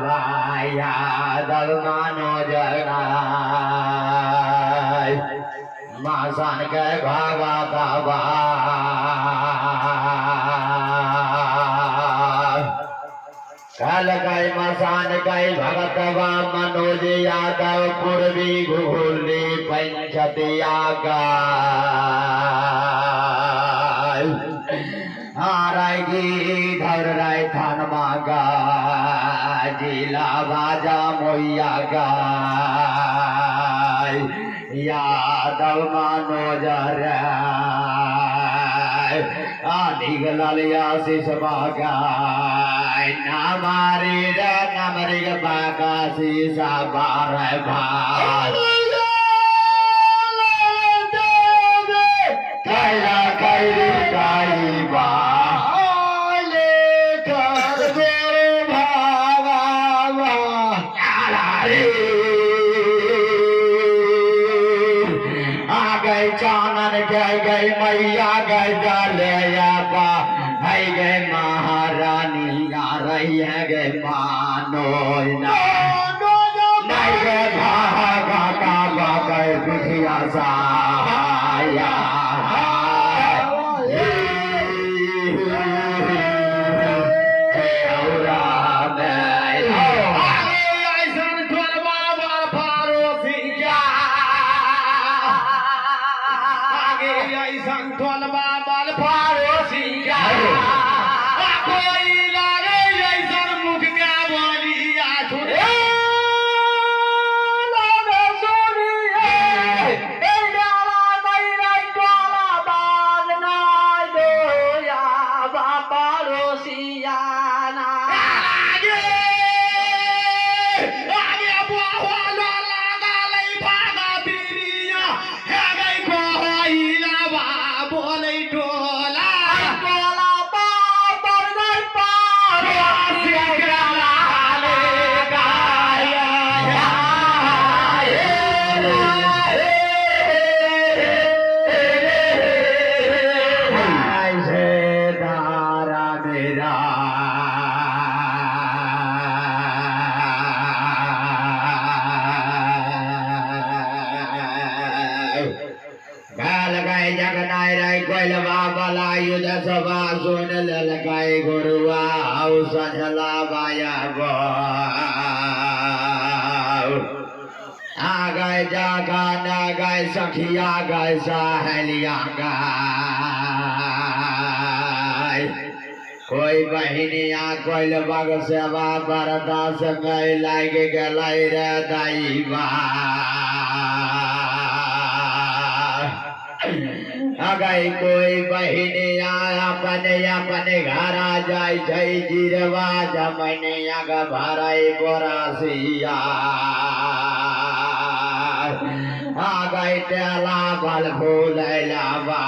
भाया दल मानो जना मासान के भावा दबा कल गए मसान गए भगतवा मनोज यादव पूर्वी घुली पंचतिया गाय आरायगी धर राय थान मागा जिला बाजा मोया गाय यादव मनोज निगलिया शिष बागाय नामारी नमरी बागा शीशा बार भाई कैला कैरी काई बा चानन गए गए मैया गए डाले बा है गए महारानी आ रही है गए मानो नहीं गए भागा का गए बिटिया साया सभा सुन ललकाई गुरुआ संझला बाया गो आ गए जागा न गए सखिया गए सहेलिया गए कोई बहनिया कोई बग सेवा बरदास गए लाग गलाई रे दाईबा गई कोई बहने अपने अपने घर आ जाए जीरवा जमने भराई बोरासिया आ गई तेला बल फूल लाबा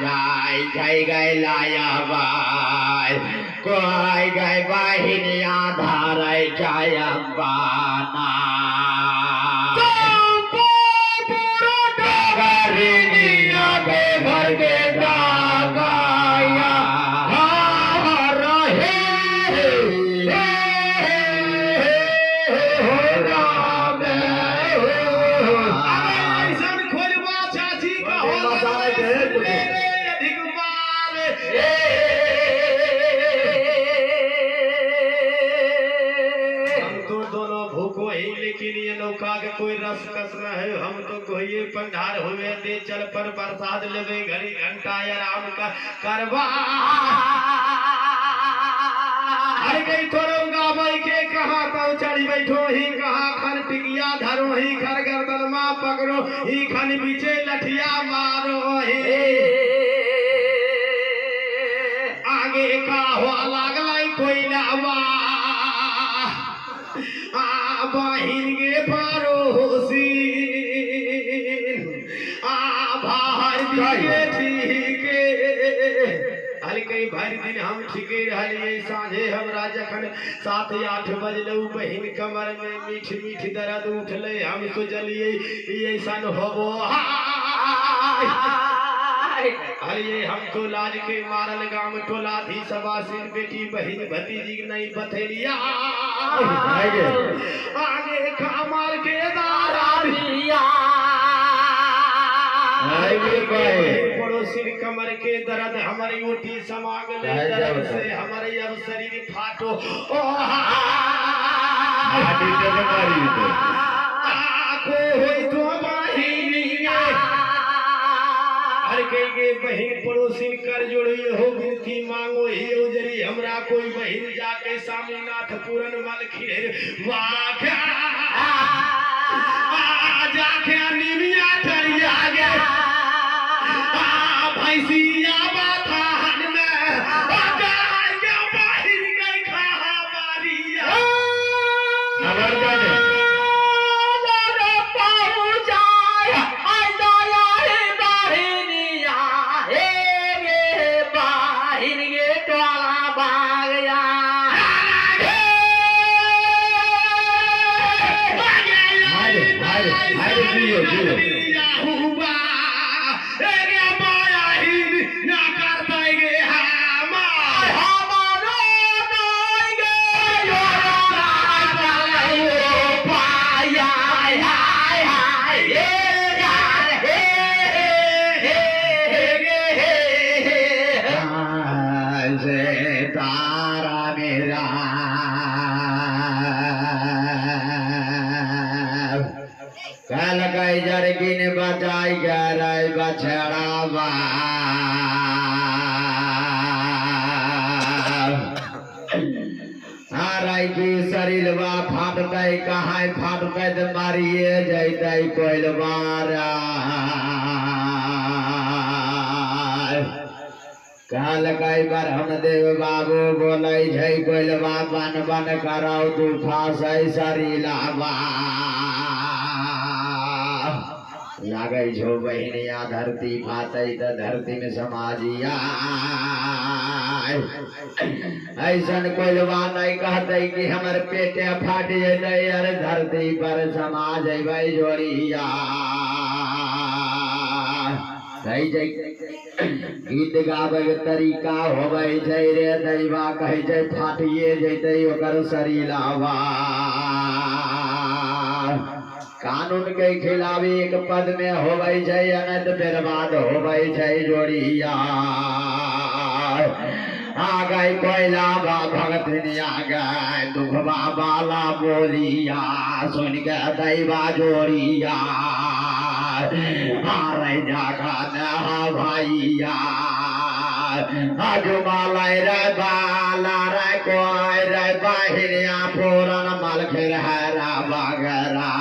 जाए गए लाया बाय कोई गए बहनिया धारे चायम्बाना भर के दागाया रहे खोलवा चाची का अधिक मार हम तो दोनों भूखो ही लेकिन ये नौका के कोई रस कस न है हम तो कोई पंडार हुए दे चल पर प्रसाद लेवे घड़ी घंटा या राम का करवा हर गई थोड़ा भाई के कहाँ तो चढ़ी बैठो ही कहाँ खन टिकिया धरो ही खर गर्दन माँ पकड़ो ही खन पीछे लठिया मारो ही आगे का हुआ लागलाई कोई लावा बहिन के पड़ोसी बाहर दिए ठीक कई भारी दिन हम ठीके रहिए साझे हमरा जखन 7-8 बजलू बहिन कमर में मीठ मीठ दर्द उठले हम सोचलिए ऐसा होबो अरे हम तो लाज के मारल गाम टोला थी सबासिन बेटी बहन भतीजी नहीं बथेलिया आगे कामार के दारा दिया पड़ोसी कमर के दर्द हमारी उठी समागल दर्द से हमारे अब शरीर फाटो बहन पड़ोसी कर जोड़ी हो थी मांगो ही उजरी हमरा कोई बहन जाके स्वामीनाथ पूरन मल खिर जाके निमिया ठरिया गे भैंसिया बाथा हन में बहन गई खा मारिया कल गई जरगिन बचाई गई बछड़ा की शरीर फाटते कहाँ फाटते तो मारिए जैते कोयल मारा कल कई बार हम देव बाबू बोले कोयल बन बन करो तू फांसे शरीला लागे झो बहनिया धरती फाते तो धरती में समाजिया ऐसन कोइलवा नहीं कहते कि हमर पेटे फाट जते अरे धरती पर समाज जोड़िया गीत गावे के तरीका होवे छै रे दैवा कहे छै फाटिए जते ओकर शरीलावा कानून के खिलाफ एक पद में होवे छै अनंत बर्बाद होवे छै जोड़िया आ गई कोयला भगतनी आ गए दुखवा बाला बोलिया सुन के दैवा जोड़िया हारे जागा न भैया अजुमालय रे बाला रे कोई रे बहिनिया पूरन मल खिरहरा बगरा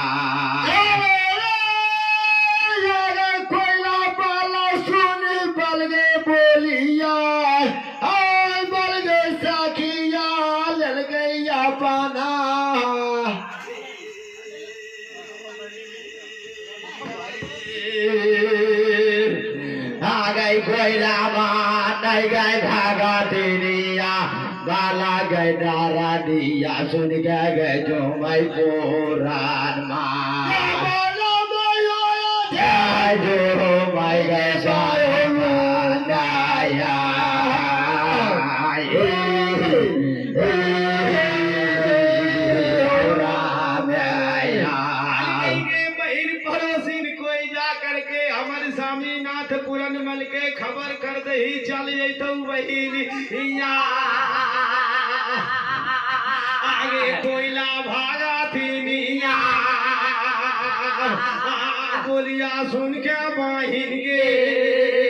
कोयला बाला सुन बल गे बोलिया बल गे सखिया लल गैया पाना आ गई कोयला नहीं गए भागा दिया बाला गए दारा दिया सुन गए जो मैं पुराण जो मैं गए स्वामीनाथ पूरन मल के खबर कर दे चल जैतो बहिनिया आगे कोयला भागा थी निया बोलिया सुन के बहिन गे